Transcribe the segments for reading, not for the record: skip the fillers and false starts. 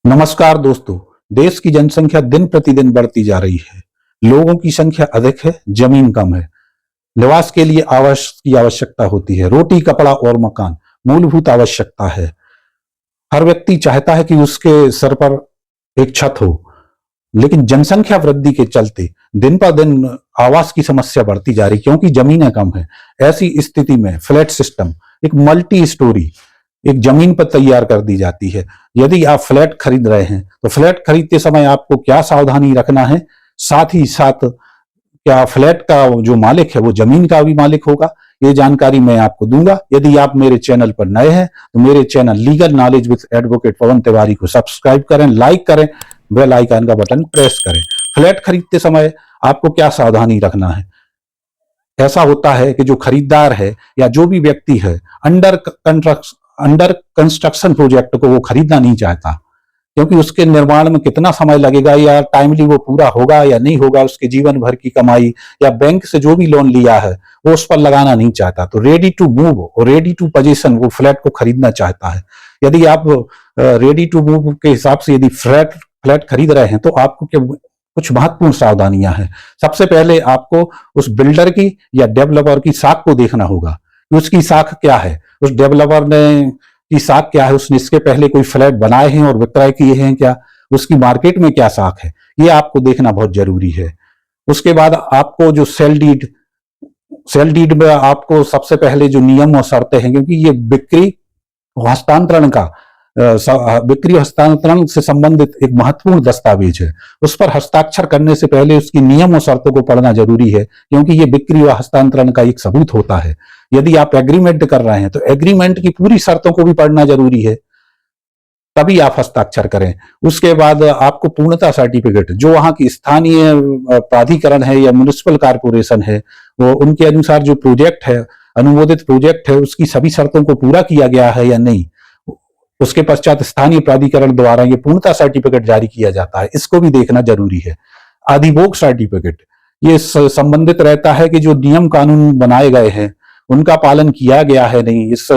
नमस्कार दोस्तों। देश की जनसंख्या दिन प्रतिदिन बढ़ती जा रही है। लोगों की संख्या अधिक है, जमीन कम है। निवास के लिए आवास की आवश्यकता होती है। रोटी, कपड़ा और मकान मूलभूत आवश्यकता है। हर व्यक्ति चाहता है कि उसके सर पर एक छत हो, लेकिन जनसंख्या वृद्धि के चलते दिन पर दिन आवास की समस्या बढ़ती जा रही, क्योंकि जमीनें कम है। ऐसी स्थिति में फ्लैट सिस्टम, एक मल्टी स्टोरी, एक जमीन पर तैयार कर दी जाती है। यदि आप फ्लैट खरीद रहे हैं तो फ्लैट खरीदते समय आपको क्या सावधानी रखना है, साथ ही साथ क्या फ्लैट का जो मालिक है वो जमीन का भी मालिक होगा, ये जानकारी मैं आपको दूंगा। यदि आप मेरे चैनल पर नए हैं तो मेरे channel legal knowledge with advocate Pawan Tiwari को सब्सक्राइब करें, लाइक करें, बेल आइकन का बटन प्रेस करें। फ्लैट खरीदते समय आपको क्या सावधानी रखना है। ऐसा होता है कि जो खरीदार है या जो भी व्यक्ति है अंडर कंस्ट्रक्शन प्रोजेक्ट को वो खरीदना नहीं चाहता, क्योंकि उसके निर्माण में कितना समय लगेगा या टाइमली वो पूरा होगा या नहीं होगा, उसके जीवन भर की कमाई या बैंक से जो भी लोन लिया है वो उस पर लगाना नहीं चाहता। तो रेडी टू मूव और रेडी टू पोजीशन वो फ्लैट को खरीदना चाहता है। यदि आप रेडी टू मूव के हिसाब से यदि फ्लैट फ्लैट खरीद रहे हैं तो आपको कुछ महत्वपूर्ण सावधानियां हैं। सबसे पहले आपको उस बिल्डर की या डेवलपर की साख को देखना होगा कि उसकी साख क्या है, उस डेवलपर ने की साख क्या है, उसने इसके पहले कोई फ्लैट बनाए हैं और विक्रय किए हैं क्या, उसकी मार्केट में क्या साख है, ये आपको देखना बहुत जरूरी है। उसके बाद आपको जो सेल डीड में आपको सबसे पहले जो नियम और शर्तें हैं, क्योंकि ये बिक्री हस्तांतरण से संबंधित एक महत्वपूर्ण दस्तावेज है। उस पर हस्ताक्षर करने से पहले उसकी नियम और शर्तों को पढ़ना जरूरी है, क्योंकि ये बिक्री व हस्तांतरण का एक सबूत होता है। यदि आप एग्रीमेंट कर रहे हैं तो एग्रीमेंट की पूरी शर्तों को भी पढ़ना जरूरी है, तभी आप हस्ताक्षर करें। उसके बाद आपको पूर्णता सर्टिफिकेट, जो वहां की स्थानीय प्राधिकरण है या म्युनिसिपल कारपोरेशन है, वो उनके अनुसार जो प्रोजेक्ट है, अनुमोदित प्रोजेक्ट है, उसकी सभी शर्तों को पूरा किया गया है या नहीं, उसके पश्चात स्थानीय प्राधिकरण द्वारा ये पूर्णता सर्टिफिकेट जारी किया जाता है, इसको भी देखना जरूरी है। अधिभोग सर्टिफिकेट, ये संबंधित रहता है कि जो नियम कानून बनाए गए हैं उनका पालन किया गया है नहीं, इस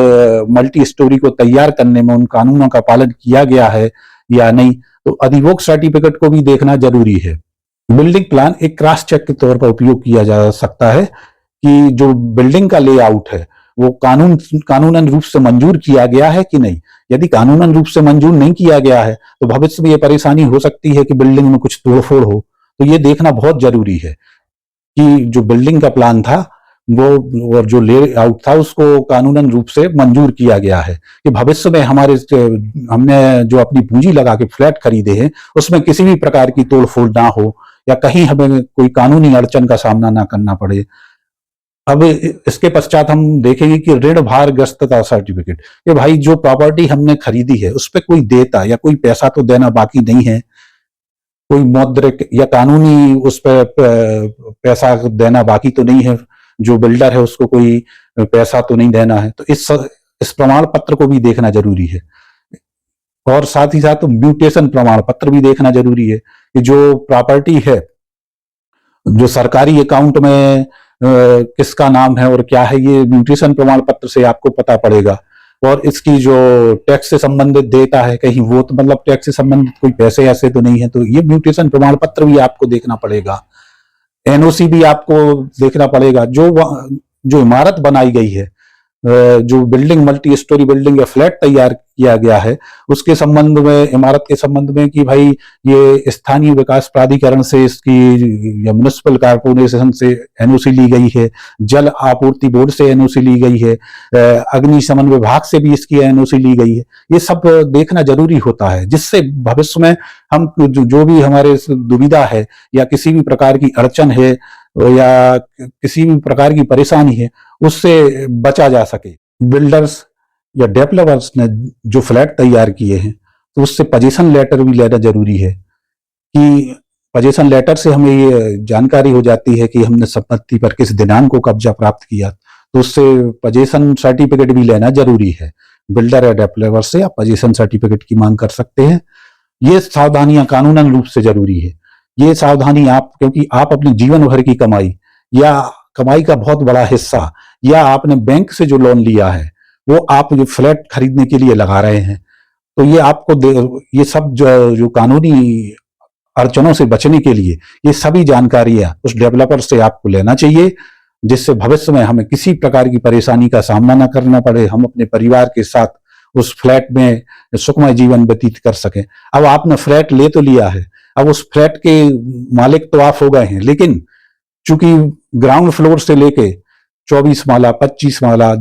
मल्टी स्टोरी को तैयार करने में उन कानूनों का पालन किया गया है या नहीं, तो अधिभोग सर्टिफिकेट को भी देखना जरूरी है। बिल्डिंग प्लान एक क्रॉस चेक के तौर पर उपयोग किया जा सकता है कि जो बिल्डिंग का लेआउट है वो कानूनन रूप से मंजूर किया गया है कि नहीं। यदि कानूनन रूप से मंजूर नहीं किया गया है तो भविष्य में ये परेशानी हो सकती है कि बिल्डिंग में कुछ तोड़फोड़ हो, तो ये देखना बहुत जरूरी है कि जो बिल्डिंग का प्लान था वो और जो लेआउट था उसको कानूनन रूप से मंजूर किया गया है, कि भविष्य में हमने जो अपनी पूंजी लगा के फ्लैट खरीदे हैं उसमें किसी भी प्रकार की तोड़फोड़ ना हो या कहीं हमें कोई कानूनी अड़चन का सामना ना करना पड़े। अब इसके पश्चात हम देखेंगे कि ऋण भारग्रस्तता सर्टिफिकेट, कि भाई जो प्रॉपर्टी हमने खरीदी है उस पर कोई देता या कोई पैसा तो देना बाकी नहीं है, कोई मौद्रिक या कानूनी उस पर पैसा देना बाकी तो नहीं है, जो बिल्डर है उसको कोई पैसा तो नहीं देना है, तो इस प्रमाण पत्र को भी देखना जरूरी है। और साथ ही साथ म्यूटेशन प्रमाण पत्र भी देखना जरूरी है कि जो प्रॉपर्टी है जो सरकारी अकाउंट में किसका नाम है और क्या है, ये म्यूटेशन प्रमाण पत्र से आपको पता पड़ेगा। और इसकी जो टैक्स से संबंधित डेटा है, कहीं वो तो मतलब टैक्स से संबंधित कोई पैसे ऐसे तो नहीं है, तो ये म्यूटेशन प्रमाण पत्र भी आपको देखना पड़ेगा। एनओसी भी आपको देखना पड़ेगा। जो इमारत बनाई गई है, जो बिल्डिंग मल्टी स्टोरी बिल्डिंग या फ्लैट तैयार किया गया है, उसके संबंध में, इमारत के संबंध में, कि भाई ये स्थानीय विकास प्राधिकरण से इसकी या म्युनिसिपल कारपोरेशन से एनओसी ली गई है, जल आपूर्ति बोर्ड से एनओसी ली गई है, अग्निशमन विभाग से भी इसकी एनओसी ली गई है, ये सब देखना जरूरी होता है, जिससे भविष्य में हम जो भी हमारे दुविधा है या किसी भी प्रकार की अड़चन है या किसी भी प्रकार की परेशानी है उससे बचा जा सके। बिल्डर्स या डेवलपर्स ने जो फ्लैट तैयार किए हैं तो उससे पोजीशन लेटर भी लेना जरूरी है, कि पोजीशन लेटर से हमें ये जानकारी हो जाती है कि हमने संपत्ति पर किस दिनांक को कब्जा प्राप्त किया, तो उससे पोजीशन सर्टिफिकेट भी लेना जरूरी है। बिल्डर या डेवलपर से आप पोजीशन सर्टिफिकेट की मांग कर सकते हैं। ये सावधानियां कानूनन रूप से जरूरी है। ये सावधानी क्योंकि आप अपने जीवन भर की कमाई या कमाई का बहुत बड़ा हिस्सा या आपने बैंक से जो लोन लिया है वो आप ये फ्लैट खरीदने के लिए लगा रहे हैं, तो ये ये सब जो कानूनी अड़चनों से बचने के लिए ये सभी जानकारियां उस डेवलपर से आपको लेना चाहिए, जिससे भविष्य में हमें किसी प्रकार की परेशानी का सामना न करना पड़े, हम अपने परिवार के साथ उस फ्लैट में सुखमय जीवन व्यतीत कर सकें। अब आपने फ्लैट ले तो लिया है, अब उस फ्लैट के मालिक तो आप हो गए हैं, लेकिन चूंकि ग्राउंड फ्लोर से लेके 24 माला, 25 माला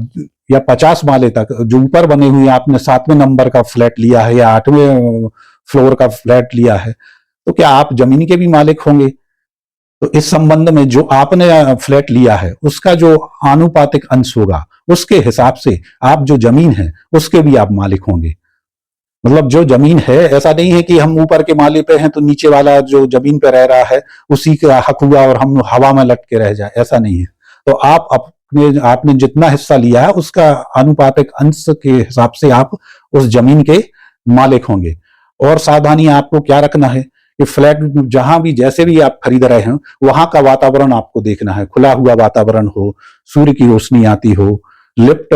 या 50 माले तक जो ऊपर बने हुए, आपने 7वें नंबर का फ्लैट लिया है या 8वें फ्लोर का फ्लैट लिया है, तो क्या आप जमीन के भी मालिक होंगे? तो इस संबंध में जो आपने फ्लैट लिया है उसका जो आनुपातिक अंश होगा, उसके हिसाब से आप जो जमीन है उसके भी आप मालिक होंगे। मतलब जो जमीन है, ऐसा नहीं है कि हम ऊपर के माले पे हैं तो नीचे वाला जो जमीन पे रह रहा है उसी का हक हुआ और हम हवा में लटके रह जाए, ऐसा नहीं है। तो आपने जितना हिस्सा लिया है उसका आनुपातिक अंश के हिसाब से आप उस जमीन के मालिक होंगे। और सावधानी आपको क्या रखना है कि फ्लैट जहां भी जैसे भी आप खरीद रहे हैं वहां का वातावरण आपको देखना है, खुला हुआ वातावरण हो, सूर्य की रोशनी आती हो, लिफ्ट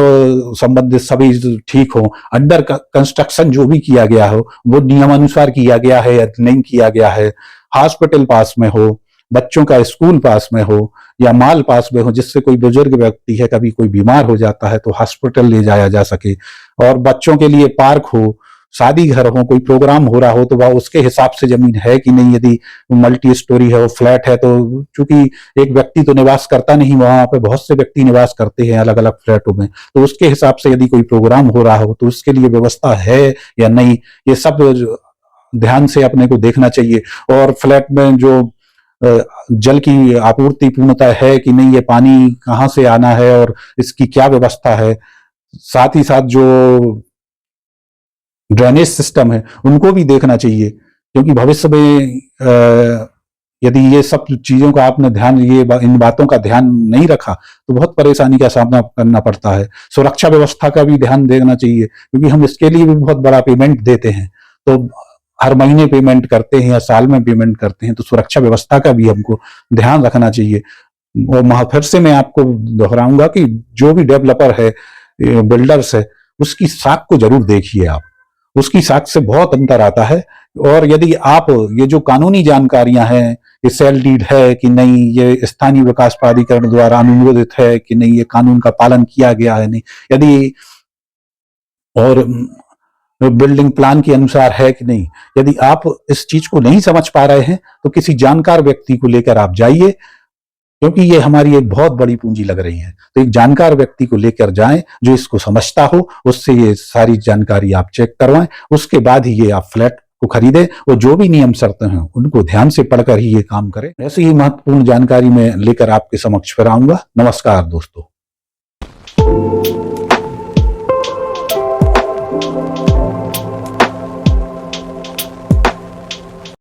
संबंधित सभी ठीक हो, अंडर कंस्ट्रक्शन जो भी किया गया हो वो नियमानुसार किया गया है या नहीं किया गया है, हॉस्पिटल पास में हो, बच्चों का स्कूल पास में हो या माल पास में हो, जिससे कोई बुजुर्ग व्यक्ति है कभी कोई बीमार हो जाता है तो हॉस्पिटल ले जाया जा सके, और बच्चों के लिए पार्क हो, शादी घर हो, कोई प्रोग्राम हो रहा हो तो वह उसके हिसाब से जमीन है कि नहीं। यदि मल्टी स्टोरी है, वो फ्लैट है, तो चूंकि एक व्यक्ति तो निवास करता नहीं, वहां पे बहुत से व्यक्ति निवास करते हैं अलग अलग फ्लैटों में, तो उसके हिसाब से यदि कोई प्रोग्राम हो रहा हो तो उसके लिए व्यवस्था है या नहीं, ये सब ध्यान से अपने को देखना चाहिए। और फ्लैट में जो जल की आपूर्ति पूर्णतः है कि नहीं, ये पानी कहाँ से आना है और इसकी क्या व्यवस्था है, साथ ही साथ जो ड्रेनेज सिस्टम है उनको भी देखना चाहिए, क्योंकि भविष्य में यदि ये सब चीजों का आपने इन बातों का ध्यान नहीं रखा तो बहुत परेशानी का सामना करना पड़ता है। सुरक्षा व्यवस्था का भी ध्यान देना चाहिए, क्योंकि हम इसके लिए भी बहुत बड़ा पेमेंट देते हैं, तो हर महीने पेमेंट करते हैं या साल में पेमेंट करते हैं, तो सुरक्षा व्यवस्था का भी हमको ध्यान रखना चाहिए। और फिर से मैं आपको दोहराऊंगा कि जो भी डेवलपर है, बिल्डर्स है, उसकी साख को जरूर देखिए आप, उसकी साख से बहुत अंतर आता है। और यदि आप ये जो कानूनी जानकारियां हैं, ये सेल डीड है कि नहीं, ये स्थानीय विकास प्राधिकरण द्वारा अनुमोदित है कि नहीं, ये कानून का पालन किया गया है नहीं, यदि और बिल्डिंग प्लान के अनुसार है कि नहीं, यदि आप इस चीज को नहीं समझ पा रहे हैं तो किसी जानकार व्यक्ति को लेकर आप जाइए, क्योंकि ये हमारी एक बहुत बड़ी पूंजी लग रही है। तो एक जानकार व्यक्ति को लेकर जाएं जो इसको समझता हो, उससे ये सारी जानकारी आप चेक करवाएं, उसके बाद ही ये आप फ्लैट को खरीदें और जो भी नियम शर्तें हैं उनको ध्यान से पढ़कर ही ये काम करें। ऐसी ही महत्वपूर्ण जानकारी मैं लेकर आपके समक्ष फिर आऊंगा। नमस्कार दोस्तों।